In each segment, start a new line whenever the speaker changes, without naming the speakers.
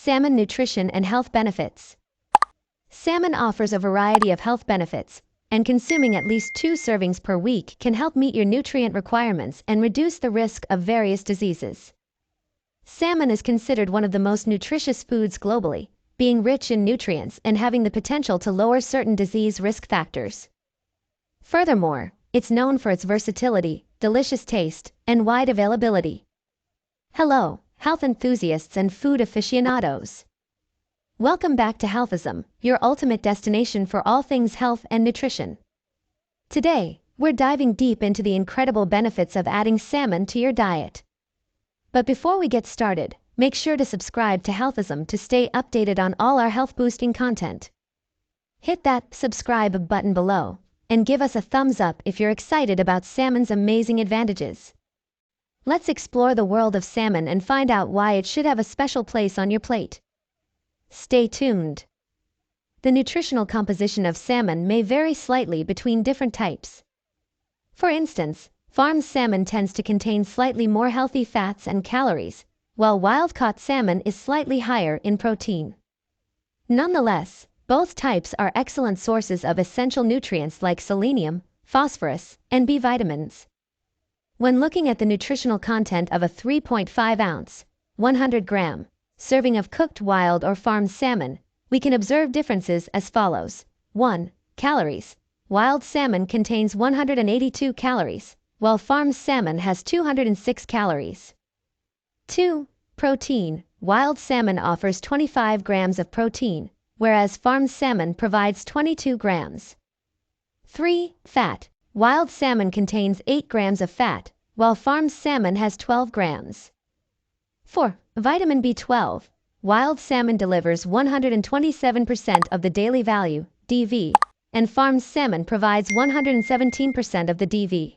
Salmon nutrition and health benefits. Salmon offers a variety of health benefits, and consuming at least 2 servings per week can help meet your nutrient requirements and reduce the risk of various diseases. Salmon is considered one of the most nutritious foods globally, being rich in nutrients and having the potential to lower certain disease risk factors. Furthermore, it's known for its versatility, delicious taste, and wide availability. Hello, health enthusiasts and food aficionados. Welcome back to Healthism, your ultimate destination for all things health and nutrition. Today, we're diving deep into the incredible benefits of adding salmon to your diet. But before we get started, make sure to subscribe to Healthism to stay updated on all our health-boosting content. Hit that subscribe button below, and give us a thumbs up if you're excited about salmon's amazing advantages. Let's explore the world of salmon and find out why it should have a special place on your plate. Stay tuned. The nutritional composition of salmon may vary slightly between different types. For instance, farmed salmon tends to contain slightly more healthy fats and calories, while wild-caught salmon is slightly higher in protein. Nonetheless, both types are excellent sources of essential nutrients like selenium, phosphorus, and B vitamins. When looking at the nutritional content of a 3.5-ounce, 100-gram, serving of cooked wild or farmed salmon, we can observe differences as follows. 1. Calories. Wild salmon contains 182 calories, while farmed salmon has 206 calories. 2. Protein. Wild salmon offers 25 grams of protein, whereas farmed salmon provides 22 grams. 3. Fat. Wild salmon contains 8 grams of fat, while farmed salmon has 12 grams. 4. Vitamin B12. Wild salmon delivers 127% of the daily value, DV, and farmed salmon provides 117% of the DV.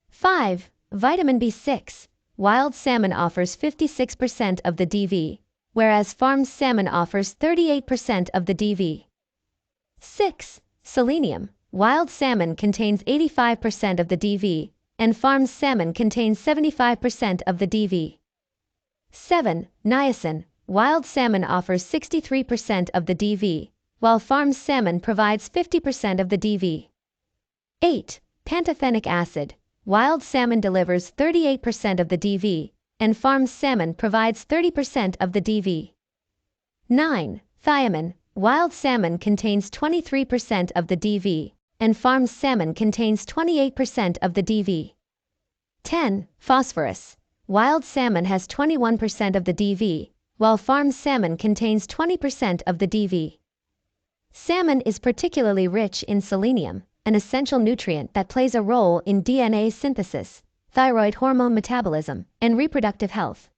5. Vitamin B6. Wild salmon offers 56% of the DV, whereas farmed salmon offers 38% of the DV. 6. Selenium. Wild salmon contains 85% of the DV, and farmed salmon contains 75% of the DV. 7. Niacin. Wild salmon offers 63% of the DV, while farmed salmon provides 50% of the DV. 8. Pantothenic acid. Wild salmon delivers 38% of the DV, and farmed salmon provides 30% of the DV. 9. Thiamine. Wild salmon contains 23% of the DV, and farmed salmon contains 28% of the DV. 10. Phosphorus. Wild salmon has 21% of the DV, while farmed salmon contains 20% of the DV. Salmon is particularly rich in selenium, an essential nutrient that plays a role in DNA synthesis, thyroid hormone metabolism, and reproductive health.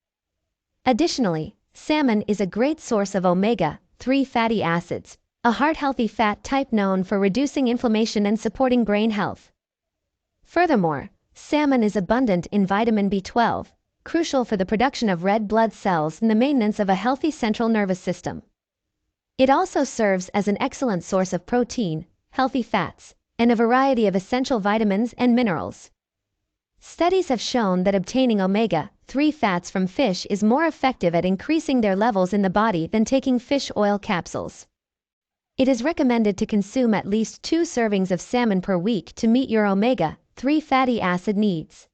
Additionally, salmon is a great source of omega-3 fatty acids, a heart-healthy fat type known for reducing inflammation and supporting brain health. Furthermore, salmon is abundant in vitamin B12, crucial for the production of red blood cells and the maintenance of a healthy central nervous system. It also serves as an excellent source of protein, healthy fats, and a variety of essential vitamins and minerals. Studies have shown that obtaining omega-3 fats from fish is more effective at increasing their levels in the body than taking fish oil capsules. It is recommended to consume at least 2 servings of salmon per week to meet your omega-3 fatty acid needs.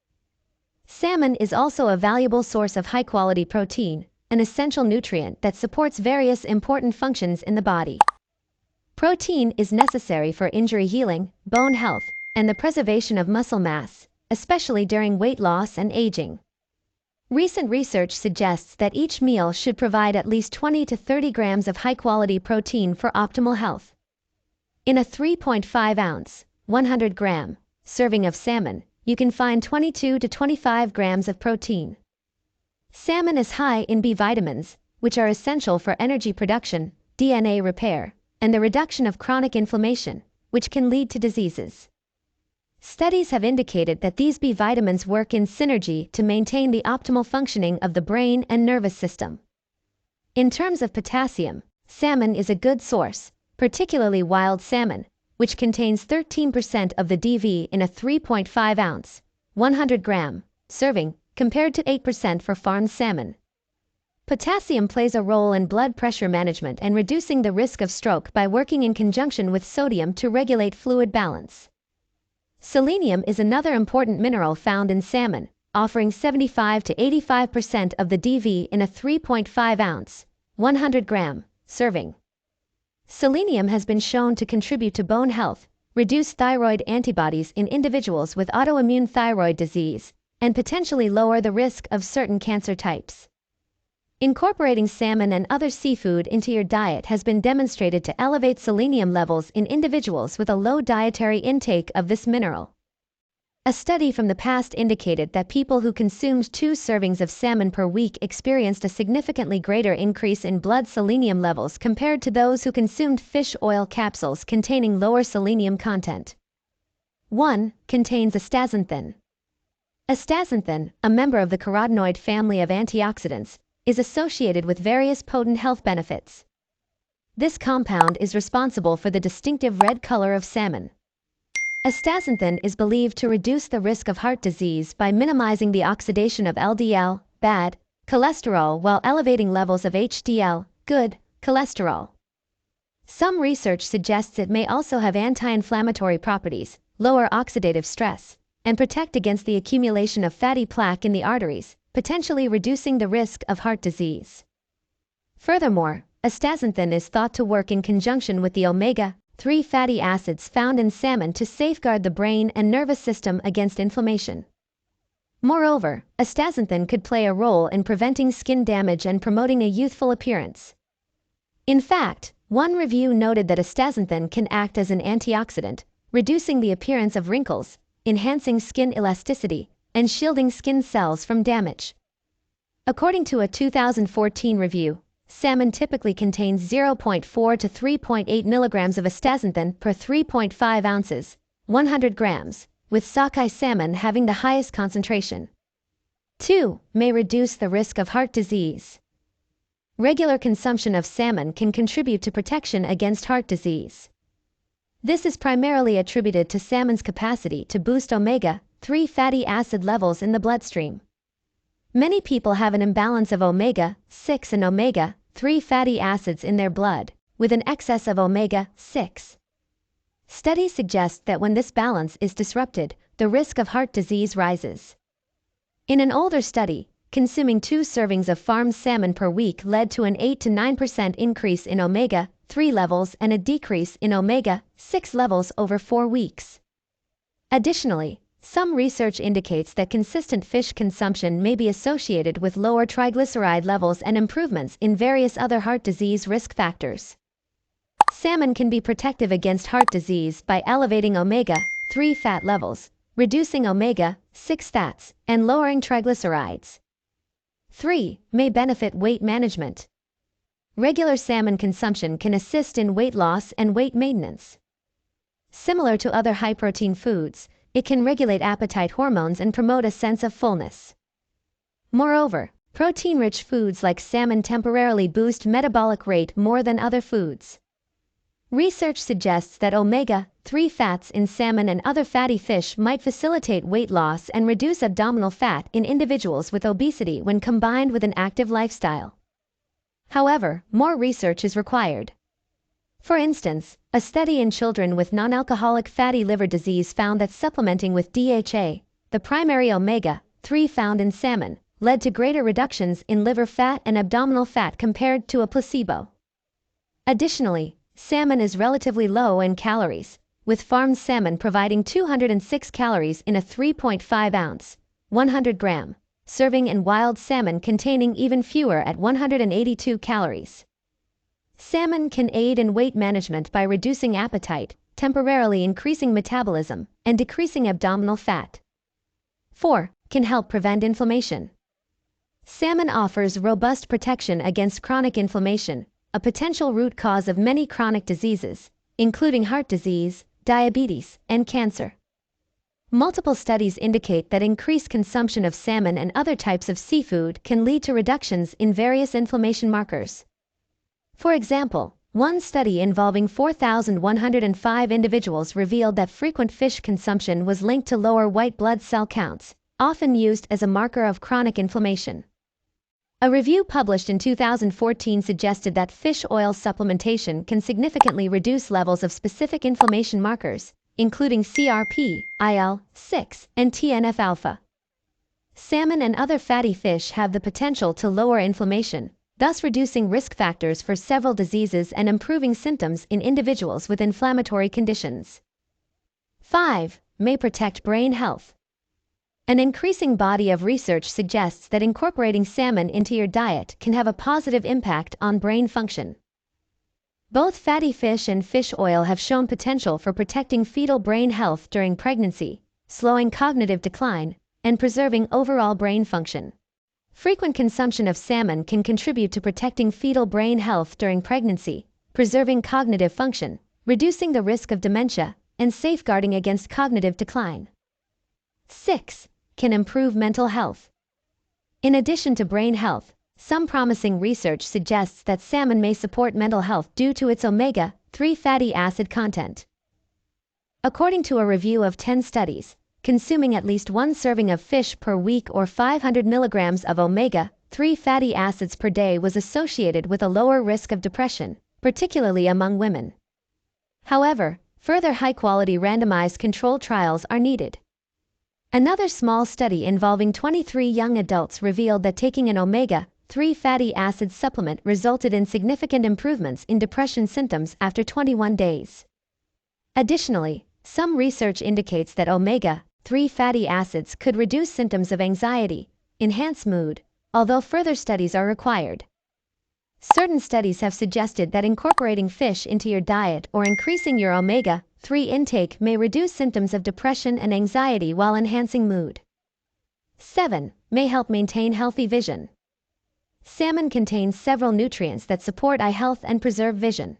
Salmon is also a valuable source of high-quality protein, an essential nutrient that supports various important functions in the body. Protein is necessary for injury healing, bone health, and the preservation of muscle mass, especially during weight loss and aging. Recent research suggests that each meal should provide at least 20 to 30 grams of high-quality protein for optimal health. In a 3.5-ounce, 100-gram, serving of salmon, you can find 22 to 25 grams of protein. Salmon is high in B vitamins, which are essential for energy production, DNA repair, and the reduction of chronic inflammation, which can lead to diseases. Studies have indicated that these B vitamins work in synergy to maintain the optimal functioning of the brain and nervous system. In terms of potassium, salmon is a good source, particularly wild salmon, which contains 13% of the DV in a 3.5-ounce, 100-gram, serving, compared to 8% for farmed salmon. Potassium plays a role in blood pressure management and reducing the risk of stroke by working in conjunction with sodium to regulate fluid balance. Selenium is another important mineral found in salmon, offering 75 to 85% of the DV in a 3.5 ounce, 100 gram, serving. Selenium has been shown to contribute to bone health, reduce thyroid antibodies in individuals with autoimmune thyroid disease, and potentially lower the risk of certain cancer types. Incorporating salmon and other seafood into your diet has been demonstrated to elevate selenium levels in individuals with a low dietary intake of this mineral. A study from the past indicated that people who consumed 2 servings of salmon per week experienced a significantly greater increase in blood selenium levels compared to those who consumed fish oil capsules containing lower selenium content. 1. Contains astaxanthin. Astaxanthin, a member of the carotenoid family of antioxidants, is associated with various potent health benefits. This compound is responsible for the distinctive red color of salmon. Astaxanthin is believed to reduce the risk of heart disease by minimizing the oxidation of LDL, bad, cholesterol while elevating levels of HDL, good, cholesterol. Some research suggests it may also have anti-inflammatory properties, lower oxidative stress, and protect against the accumulation of fatty plaque in the arteries, potentially reducing the risk of heart disease. Furthermore, astaxanthin is thought to work in conjunction with the omega-3 fatty acids found in salmon to safeguard the brain and nervous system against inflammation. Moreover, astaxanthin could play a role in preventing skin damage and promoting a youthful appearance. In fact, one review noted that astaxanthin can act as an antioxidant, reducing the appearance of wrinkles, enhancing skin elasticity, and shielding skin cells from damage. According to a 2014 review, salmon typically contains 0.4 to 3.8 milligrams of astaxanthin per 3.5 ounces, 100 grams, with sockeye salmon having the highest concentration. 2. May reduce the risk of heart disease. Regular consumption of salmon can contribute to protection against heart disease. This is primarily attributed to salmon's capacity to boost omega-3 fatty acid levels in the bloodstream. Many people have an imbalance of omega-6 and omega-3 fatty acids in their blood, with an excess of omega-6. Studies suggest that when this balance is disrupted, the risk of heart disease rises. In an older study, consuming 2 servings of farmed salmon per week led to an 8 to 9% increase in omega-3 levels and a decrease in omega-6 levels over 4 weeks. Additionally, some research indicates that consistent fish consumption may be associated with lower triglyceride levels and improvements in various other heart disease risk factors. Salmon can be protective against heart disease by elevating omega-3 fat levels, reducing omega-6 fats, and lowering triglycerides. 3. May benefit weight management. Regular salmon consumption can assist in weight loss and weight maintenance. Similar to other high-protein foods, it can regulate appetite hormones and promote a sense of fullness. Moreover, protein-rich foods like salmon temporarily boost metabolic rate more than other foods. Research suggests that omega-3 fats in salmon and other fatty fish might facilitate weight loss and reduce abdominal fat in individuals with obesity when combined with an active lifestyle. However, more research is required. For instance, a study in children with non-alcoholic fatty liver disease found that supplementing with DHA, the primary omega-3 found in salmon, led to greater reductions in liver fat and abdominal fat compared to a placebo. Additionally, salmon is relatively low in calories, with farmed salmon providing 206 calories in a 3.5 ounce, 100 gram, serving and wild salmon containing even fewer at 182 calories. Salmon can aid in weight management by reducing appetite, temporarily increasing metabolism, and decreasing abdominal fat. 4. Can help prevent inflammation. Salmon offers robust protection against chronic inflammation, a potential root cause of many chronic diseases, including heart disease, diabetes, and cancer. Multiple studies indicate that increased consumption of salmon and other types of seafood can lead to reductions in various inflammation markers. For example, one study involving 4,105 individuals revealed that frequent fish consumption was linked to lower white blood cell counts, often used as a marker of chronic inflammation. A review published in 2014 suggested that fish oil supplementation can significantly reduce levels of specific inflammation markers, including CRP, IL-6, and TNF-alpha. Salmon and other fatty fish have the potential to lower inflammation, thus reducing risk factors for several diseases and improving symptoms in individuals with inflammatory conditions. 5. May protect brain health. An increasing body of research suggests that incorporating salmon into your diet can have a positive impact on brain function. Both fatty fish and fish oil have shown potential for protecting fetal brain health during pregnancy, slowing cognitive decline, and preserving overall brain function. Frequent consumption of salmon can contribute to protecting fetal brain health during pregnancy, preserving cognitive function, reducing the risk of dementia, and safeguarding against cognitive decline. 6. Can improve mental health. In addition to brain health, some promising research suggests that salmon may support mental health due to its omega-3 fatty acid content. According to a review of 10 studies, consuming at least one serving of fish per week or 500 milligrams of omega-3 fatty acids per day was associated with a lower risk of depression, particularly among women. However, further high-quality randomized controlled trials are needed. Another small study involving 23 young adults revealed that taking an omega-3 fatty acid supplement resulted in significant improvements in depression symptoms after 21 days. Additionally, some research indicates that omega-3 fatty acids could reduce symptoms of anxiety, enhance mood, although further studies are required. Certain studies have suggested that incorporating fish into your diet or increasing your omega-3 intake may reduce symptoms of depression and anxiety while enhancing mood. 7. May help maintain healthy vision. Salmon contains several nutrients that support eye health and preserve vision.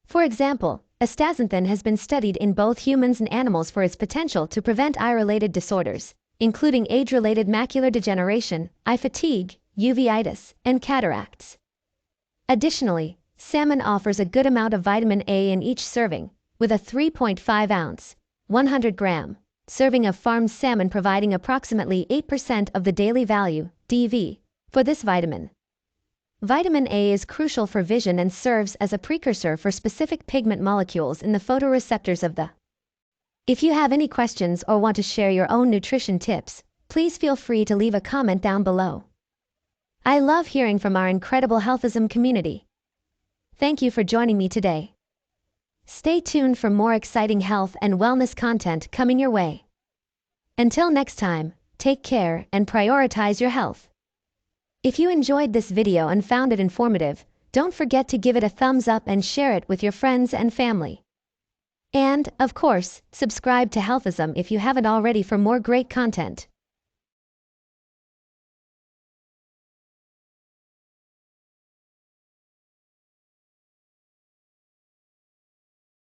For example, astaxanthin has been studied in both humans and animals for its potential to prevent eye-related disorders, including age-related macular degeneration, eye fatigue, uveitis, and cataracts. Additionally, salmon offers a good amount of vitamin A in each serving, with a 3.5-ounce, 100-gram, serving of farmed salmon providing approximately 8% of the daily value, DV, for this vitamin. Vitamin A is crucial for vision and serves as a precursor for specific pigment molecules in the photoreceptors of the eye. If you have any questions or want to share your own nutrition tips, please feel free to leave a comment down below. I love hearing from our incredible healthism community. Thank you for joining me today. Stay tuned for more exciting health and wellness content coming your way. Until next time, take care and prioritize your health. If you enjoyed this video and found it informative, don't forget to give it a thumbs up and share it with your friends and family. And, of course, subscribe to Healthism if you haven't already for more great content.